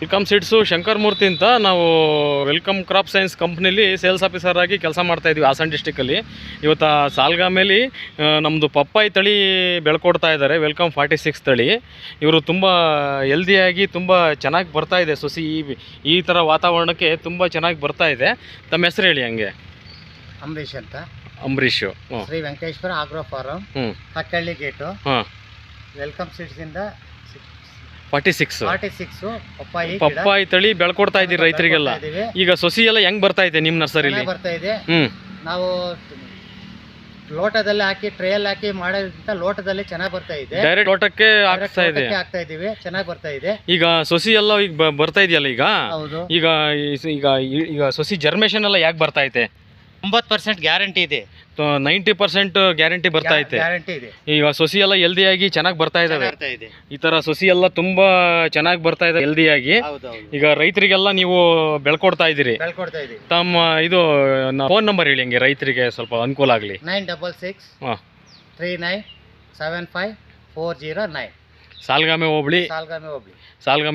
Welcome seeds Shankar Murthy ಅಂತ. ನಾವು welcome crop science ಕಂಪ್ನಿಲಿ ಸೇಲ್ಸ್ ಆಫೀಸರ್ ಆಗಿ ಕೆಲಸ ಮಾಡ್ತಾಯಿದ್ವಿ ಹಾಸನ ಡಿಸ್ಟಿಕಲ್ಲಿ. ಇವತ್ತು ಸಾಲ್ಗಾಮೇಲಿ ನಮ್ಮದು ಪಪ್ಪಾಯಿ ತಳಿ ಬೆಳ್ಕೊಡ್ತಾ ಇದ್ದಾರೆ, ವೆಲ್ಕಮ್ 46 ತಳಿ. ಇವರು ತುಂಬ ಹೆಲ್ದಿಯಾಗಿ ತುಂಬ ಚೆನ್ನಾಗಿ ಬರ್ತಾಯಿದೆ ಸೊಸಿ. ಈ ಥರ ವಾತಾವರಣಕ್ಕೆ ತುಂಬ ಚೆನ್ನಾಗಿ ಬರ್ತಾ ಇದೆ. ತಮ್ಮ ಹೆಸರು ಹೇಳಿ ಹಂಗೆ. ಅಂಬರೀಶ್ ಅಂತ. Ambarish. Shri Venkateshwara agro farm, Hakkalli gate. Welcome ಸೀಡ್ಸಿಂದ 46 ಪಪ್ಪಾಯಿ ತಳಿ ಬೆಳ್ಕೊಡ್ತಾ ಇದ್ದೀರಿ ರೈತರಿಗೆಲ್ಲ. ಈಗ ಸೊಸಿ ಎಲ್ಲ ಹೆಂಗ್ ಬರ್ತಾ ಇದೆ ನಿಮ್ಮ ನರ್ಸರಿಲಿ? ಬರ್ತಾ ಇದೆ. ನಾವು ಲೋಟದಲ್ಲಿ ಹಾಕಿ ಟ್ರೇಯಲ್ಲಿ ಹಾಕಿ ಮಾಡೋದ್ರಿಂದ ಲೋಟದಲ್ಲಿ ಚೆನ್ನಾಗಿ ಬರ್ತಾ ಇದೆ. ಡೈರೆಕ್ಟ್ ಲೋಟಕ್ಕೆ ಆಗ್ತಾ ಇದೀವಿ, ಚೆನ್ನಾಗಿ ಬರ್ತಾ ಇದೆ. ಈಗ ಸೊಸಿ ಎಲ್ಲ ಈಗ ಬರ್ತಾ ಇದೆಯಲ್ಲ ಈಗ. ಹೌದು. ಈಗ ಈಗ ಈಗ ಸೊಸಿ ಜರ್ಮೇಷನ್ ಎಲ್ಲ ಯಾಕೆ ಬರ್ತಾ ಇದೆ? 90% ಗ್ಯಾರಂಟಿ ಇದೆ, 90% ಗ್ಯಾರಂಟಿ ಬರ್ತಾ ಇದೆ. ಈಗ ಸೊಸಿ ಎಲ್ಲ ಹೆಲ್ದಿಯಾಗಿ ಚೆನ್ನಾಗಿ ಬರ್ತಾ ಇದಾವೆ. ಈ ತರ ಸೊಸಿ ಎಲ್ಲ ತುಂಬಾ ಚೆನ್ನಾಗಿ ಬರ್ತಾ ಇದೆ ಹೆಲ್ದಿಯಾಗಿ. ಈಗ ರೈತರಿಗೆಲ್ಲ ನೀವು ಬೆಳ್ಕೊಡ್ತಾ ಇದ್ದೀರಿ. ತಮ್ಮ ಇದು ಫೋನ್ ನಂಬರ್ ಹೇಳಿ ಹಂಗೆ ರೈತರಿಗೆ ಸ್ವಲ್ಪ ಅನುಕೂಲ ಆಗಲಿ. 966 39 75 409. ಸಾಲ್ಗಾಮೆ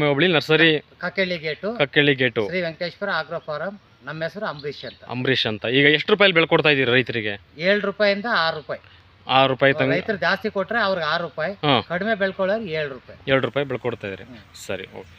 ಹೋಬಳಿ nursery, Kakkalli gate, Shri Venkateshwara agro farm. ನಮ್ಮ ಹೆಸರು ಅಂಬರೀಶ್ ಅಂತ. ಈಗ ಎಷ್ಟು ರೂಪಾಯಿ ಬೆಳ್ಕೊಡ್ತಾ ಇದೀರಿ ರೈತರಿಗೆ? 7 ರೂಪಾಯಿಂದ 6 ರೂಪಾಯಿ. 6 ರೂಪಾಯಿ ತನಕ. ರೈತರು ಜಾಸ್ತಿ ಕೊಟ್ರೆ ಅವ್ರಿಗೆ 6 ರೂಪಾಯಿ, ಕಡಿಮೆ ಬೆಳ್ಕೊಳ್ಳೋರು 7 ರೂಪಾಯಿ. 7 ರೂಪಾಯಿ ಬೆಳ್ಕೊಡ್ತಾ ಇದ್ರಿ. ಸರಿ, ಓಕೆ.